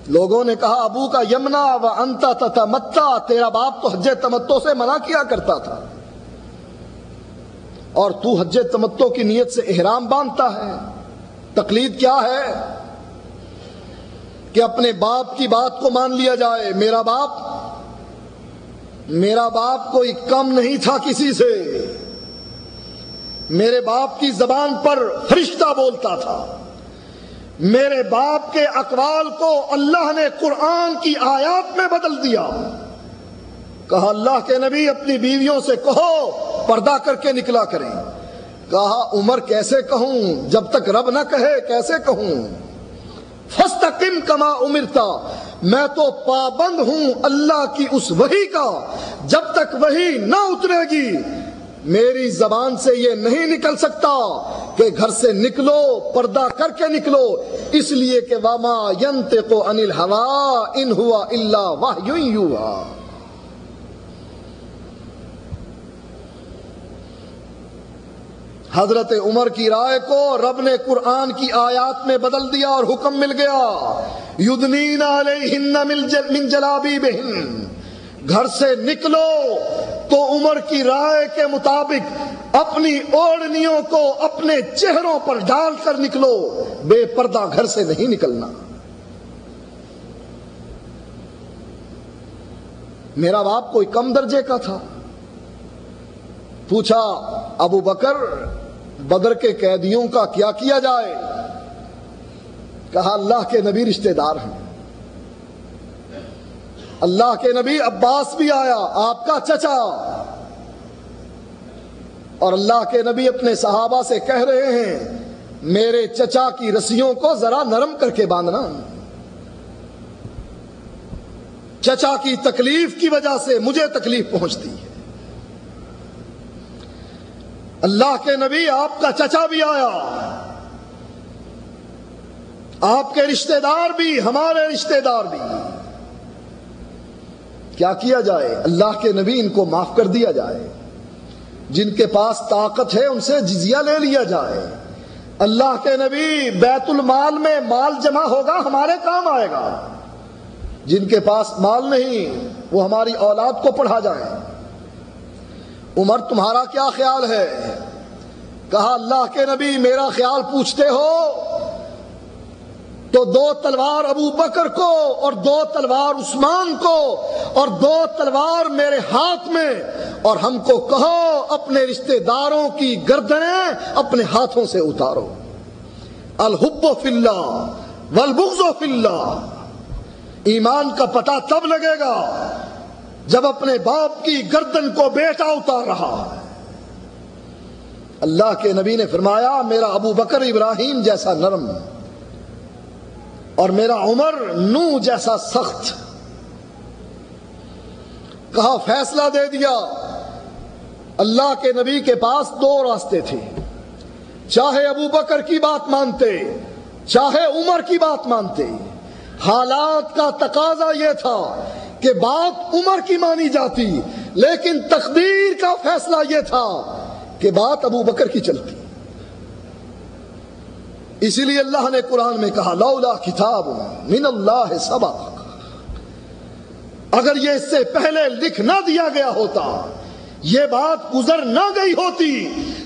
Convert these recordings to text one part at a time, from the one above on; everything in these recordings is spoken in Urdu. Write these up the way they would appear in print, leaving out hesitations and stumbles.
لوگوں نے کہا ابو کا یمنا و انتا تتمتع، تیرا باپ تو حج تمتع سے منع کیا کرتا تھا اور تو حج تمتع کی نیت سے احرام باندھتا ہے۔ تقلید کیا ہے کہ اپنے باپ کی بات کو مان لیا جائے۔ میرا باپ کوئی کم نہیں تھا کسی سے، میرے باپ کی زبان پر فرشتہ بولتا تھا، میرے باپ کے اقوال کو اللہ نے قرآن کی آیات میں بدل دیا۔ کہا اللہ کے نبی اپنی بیویوں سے کہو پردہ کر کے نکلا کریں۔ کہا عمر کیسے کہوں، جب تک رب نہ کہے کیسے کہوں؟ فاستقم کما امرتا، میں تو پابند ہوں اللہ کی اس وحی کا، جب تک وحی نہ اترے گی میری زبان سے یہ نہیں نکل سکتا کہ گھر سے نکلو پردہ کر کے نکلو، اس لیے کہ وما ينطق عن الهوى ان هو الا وحی یوحی۔ حضرت عمر کی رائے کو رب نے قرآن کی آیات میں بدل دیا اور حکم مل گیا یدنین علیہن من جلابیبہن، گھر سے نکلو تو عمر کی رائے کے مطابق اپنی اوڑھنیوں کو اپنے چہروں پر ڈال کر نکلو، بے پردہ گھر سے نہیں نکلنا۔ میرا باپ کوئی کم درجے کا تھا؟ پوچھا ابو بکر بدر کے قیدیوں کا کیا کیا جائے؟ کہا اللہ کے نبی رشتہ دار ہیں، اللہ کے نبی عباس بھی آیا آپ کا چچا، اور اللہ کے نبی اپنے صحابہ سے کہہ رہے ہیں میرے چچا کی رسیوں کو ذرا نرم کر کے باندھنا، چچا کی تکلیف کی وجہ سے مجھے تکلیف پہنچتی ہے۔ اللہ کے نبی آپ کا چچا بھی آیا، آپ کے رشتہ دار بھی، ہمارے رشتہ دار بھی، کیا کیا جائے؟ اللہ کے نبی ان کو معاف کر دیا جائے، جن کے پاس طاقت ہے ان سے جزیہ لے لیا جائے۔ اللہ کے نبی بیت المال میں مال جمع ہوگا ہمارے کام آئے گا، جن کے پاس مال نہیں وہ ہماری اولاد کو پڑھا جائے۔ عمر تمہارا کیا خیال ہے؟ کہا اللہ کے نبی میرا خیال پوچھتے ہو تو 2 تلوار ابو بکر کو اور 2 تلوار عثمان کو اور 2 تلوار میرے ہاتھ میں، اور ہم کو کہو اپنے رشتہ داروں کی گردنیں اپنے ہاتھوں سے اتارو۔ الحب فی اللہ والبغض فی اللہ، ایمان کا پتہ تب لگے گا جب اپنے باپ کی گردن کو بیٹا اتار رہا ہے۔ اللہ کے نبی نے فرمایا میرا ابو بکر ابراہیم جیسا نرم اور میرا عمر نوح جیسا سخت۔ کہا فیصلہ دے دیا۔ اللہ کے نبی کے پاس 2 راستے تھے، چاہے ابو بکر کی بات مانتے چاہے عمر کی بات مانتے۔ حالات کا تقاضا یہ تھا کہ بات عمر کی مانی جاتی، لیکن تقدیر کا فیصلہ یہ تھا کہ بات ابو بکر کی چلتی۔ اسی لیے اللہ نے قرآن میں کہا لولا کتاب من اللہ سبق، اگر یہ اس سے پہلے لکھ نہ دیا گیا ہوتا، یہ بات گزر نہ گئی ہوتی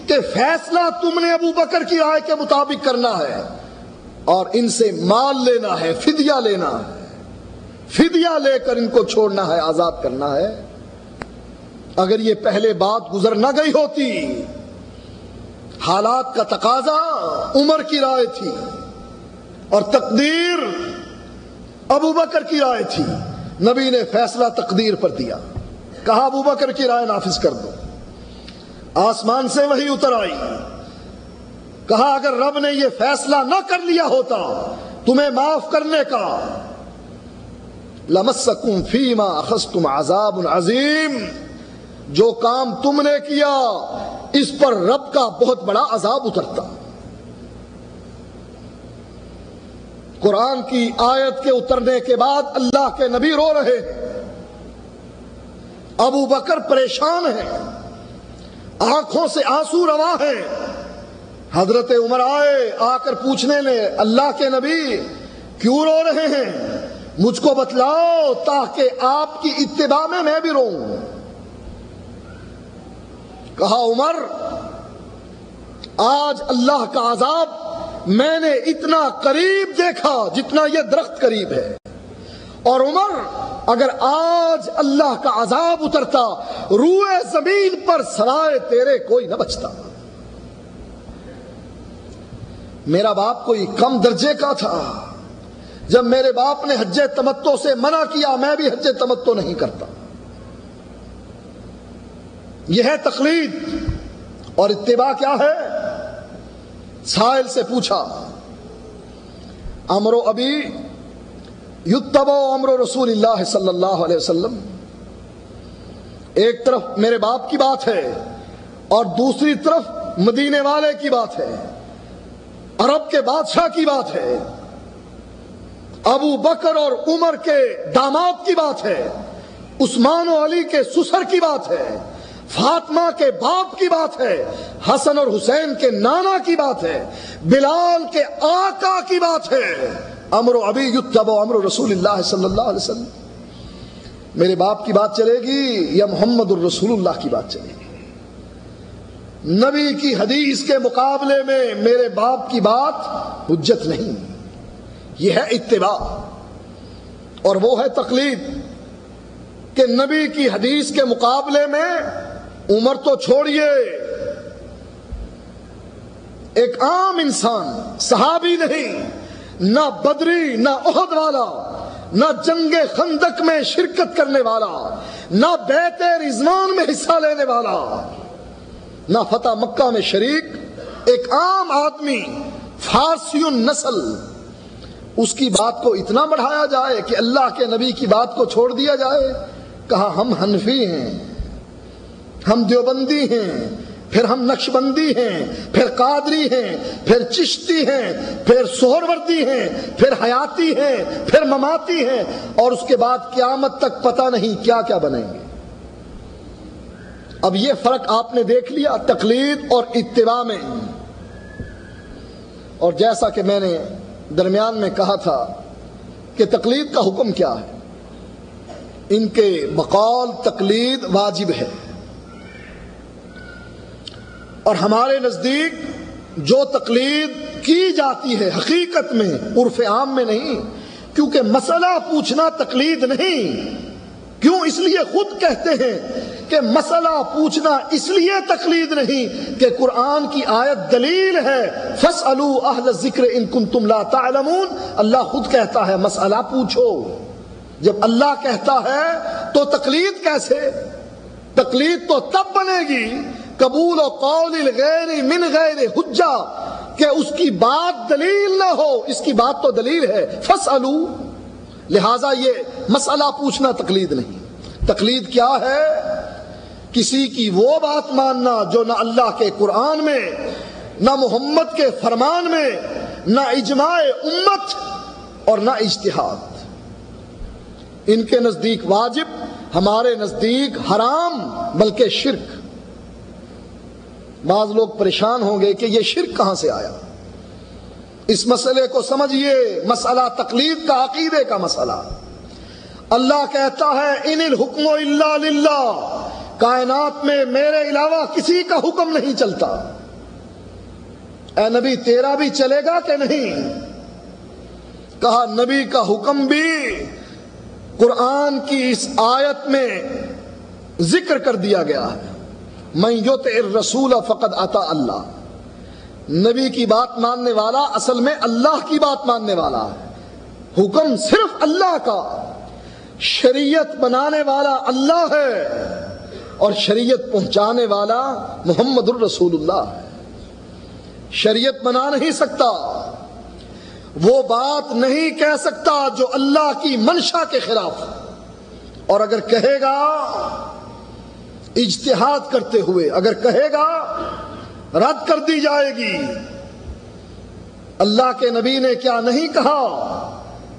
کہ فیصلہ تم نے ابو بکر کی رائے کے مطابق کرنا ہے اور ان سے مال لینا ہے، فدیہ لینا ہے، فدیہ لے کر ان کو چھوڑنا ہے، آزاد کرنا ہے۔ اگر یہ پہلے بات گزر نہ گئی ہوتی، حالات کا تقاضا عمر کی رائے تھی اور تقدیر ابو بکر کی رائے تھی، نبی نے فیصلہ تقدیر پر دیا، کہا ابو بکر کی رائے نافذ کر دو۔ آسمان سے وحی اتر آئی، کہا اگر رب نے یہ فیصلہ نہ کر لیا ہوتا تمہیں معاف کرنے کا، لمسکم فیما اخذتم عذاب عظیم، جو کام تم نے کیا اس پر رب کا بہت بڑا عذاب اترتا۔ قرآن کی آیت کے اترنے کے بعد اللہ کے نبی رو رہے ہیں، ابو بکر پریشان ہیں، آنکھوں سے آنسو رواں ہیں۔ حضرت عمر آئے، آ کر پوچھنے لے اللہ کے نبی کیوں رو رہے ہیں؟ مجھ کو بتلاؤ تاکہ آپ کی اتباع میں بھی رہوں۔ کہا عمر آج اللہ کا عذاب میں نے اتنا قریب دیکھا جتنا یہ درخت قریب ہے، اور عمر اگر آج اللہ کا عذاب اترتا روئے زمین پر سوائے تیرے کوئی نہ بچتا۔ میرا باپ کوئی کم درجے کا تھا؟ جب میرے باپ نے حج تمتع سے منع کیا میں بھی حج تمتع نہیں کرتا۔ یہ ہے تقلید، اور اتباع کیا ہے؟ سائل سے پوچھا امر ابی یتبع امر رسول اللہ صلی اللہ علیہ وسلم، ایک طرف میرے باپ کی بات ہے اور دوسری طرف مدینے والے کی بات ہے، عرب کے بادشاہ کی بات ہے، ابو بکر اور عمر کے داماد کی بات ہے، عثمان و علی کے سسر کی بات ہے، فاطمہ کے باپ کی بات ہے، حسن اور حسین کے نانا کی بات ہے، بلال کے آقا کی بات ہے۔ امر ابی یتبع امر رسول اللہ صلی اللہ علیہ وسلم، میرے باپ کی بات چلے گی یا محمد الرسول اللہ کی بات چلے گی؟ نبی کی حدیث کے مقابلے میں میرے باپ کی بات حجت نہیں، یہ ہے اتباع، اور وہ ہے تقلید کہ نبی کی حدیث کے مقابلے میں عمر تو چھوڑیے، ایک عام انسان، صحابی نہیں، نہ بدری، نہ احد والا، نہ جنگ خندق میں شرکت کرنے والا، نہ بیعت رضوان میں حصہ لینے والا، نہ فتح مکہ میں شریک، ایک عام آدمی فارسی النسل، اس کی بات کو اتنا بڑھایا جائے کہ اللہ کے نبی کی بات کو چھوڑ دیا جائے؟ کہا ہم حنفی ہیں، ہم دیوبندی ہیں، پھر ہم نقشبندی ہیں، پھر قادری ہیں، پھر چشتی ہیں، پھر سہروردی ہیں، پھر حیاتی ہیں، پھر مماتی ہیں، اور اس کے بعد قیامت تک پتہ نہیں کیا کیا بنیں گے۔ اب یہ فرق آپ نے دیکھ لیا تقلید اور اتباع میں، اور جیسا کہ میں نے درمیان میں کہا تھا کہ تقلید کا حکم کیا ہے؟ ان کے بقول تقلید واجب ہے، اور ہمارے نزدیک جو تقلید کی جاتی ہے حقیقت میں، عرف عام میں نہیں، کیونکہ مسئلہ پوچھنا تقلید نہیں۔ کیوں؟ اس لیے خود کہتے ہیں کہ مسئلہ پوچھنا اس لیے تقلید نہیں کہ قرآن کی آیت دلیل ہے، فَاسْأَلُوا أَهْلَ الذِّكْرِ إِن كُنتُمْ لَا تَعْلَمُونَ، اللہ خود کہتا ہے مسئلہ پوچھو۔ جب اللہ کہتا ہے تو تقلید کیسے؟ تقلید تو تب بنے گی قبول و قول الغیر من غیر حجہ، کہ اس کی بات دلیل نہ ہو، اس کی بات تو دلیل ہے، فَاسْأَلُوا، لہٰذا یہ مسئلہ پوچھنا تقلید نہیں۔ تقلید کیا ہے؟ کسی کی وہ بات ماننا جو نہ اللہ کے قرآن میں، نہ محمد کے فرمان میں، نہ اجماع امت اور نہ اجتہاد۔ ان کے نزدیک واجب، ہمارے نزدیک حرام، بلکہ شرک۔ بعض لوگ پریشان ہوں گے کہ یہ شرک کہاں سے آیا؟ اس مسئلے کو سمجھیے، مسئلہ تقلید کا عقیدے کا مسئلہ۔ اللہ کہتا ہے ان الحکم الا للہ، کائنات میں میرے علاوہ کسی کا حکم نہیں چلتا۔ اے نبی تیرا بھی چلے گا کہ نہیں؟ کہا نبی کا حکم بھی قرآن کی اس آیت میں ذکر کر دیا گیا ہے، من یطع الرسول فقد اطاع اللہ، نبی کی بات ماننے والا اصل میں اللہ کی بات ماننے والا ہے۔ حکم صرف اللہ کا، شریعت بنانے والا اللہ ہے اور شریعت پہنچانے والا محمد الرسول اللہ ہے۔ شریعت بنا نہیں سکتا، وہ بات نہیں کہہ سکتا جو اللہ کی منشا کے خلاف، اور اگر کہے گا اجتہاد کرتے ہوئے، اگر کہے گا رد کر دی جائے گی۔ اللہ کے نبی نے کیا نہیں کہا؟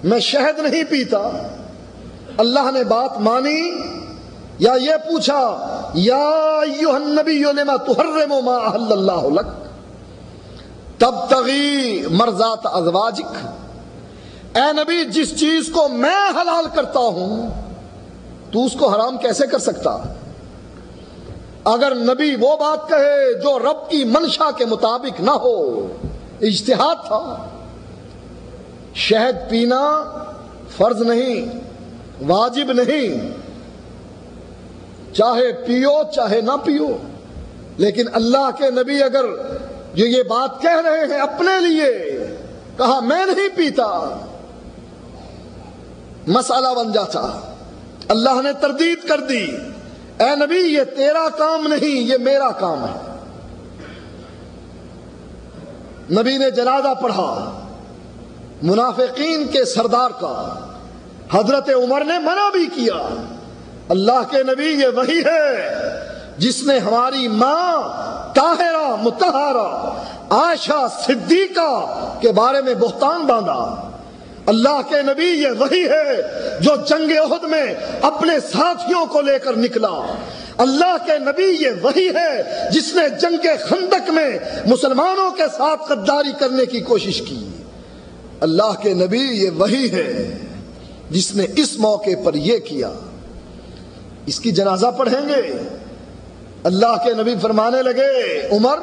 میں شہد نہیں پیتا، اللہ نے بات مانی، یا یہ پوچھا یا ایھا النبی لما تحرم ما احل اللہ لک تبتغی مرضات ازواجک، اے نبی جس چیز کو میں حلال کرتا ہوں تو اس کو حرام کیسے کر سکتا؟ اگر نبی وہ بات کہے جو رب کی منشا کے مطابق نہ ہو، اجتہاد تھا، شہد پینا فرض نہیں، واجب نہیں، چاہے پیو چاہے نہ پیو، لیکن اللہ کے نبی اگر یہ بات کہہ رہے ہیں اپنے لیے، کہا میں نہیں پیتا، مسئلہ بن جاتا۔ اللہ نے تردید کر دی، اے نبی یہ تیرا کام نہیں، یہ میرا کام ہے۔ نبی نے جنازہ پڑھا منافقین کے سردار کا، حضرت عمر نے منع بھی کیا۔ اللہ کے نبی یہ وہی ہے جس نے ہماری ماں طاہرہ مطہرہ عائشہ صدیقہ کے بارے میں بہتان باندھا۔ اللہ کے نبی یہ وہی ہے جو جنگ احد میں اپنے ساتھیوں کو لے کر نکلا۔ اللہ کے نبی یہ وہی ہے جس نے جنگ خندق میں مسلمانوں کے ساتھ غداری کرنے کی کوشش کی۔ اللہ کے نبی یہ وہی ہے جس نے اس موقع پر یہ کیا۔ اس کی جنازہ پڑھیں گے۔ اللہ کے نبی فرمانے لگے، عمر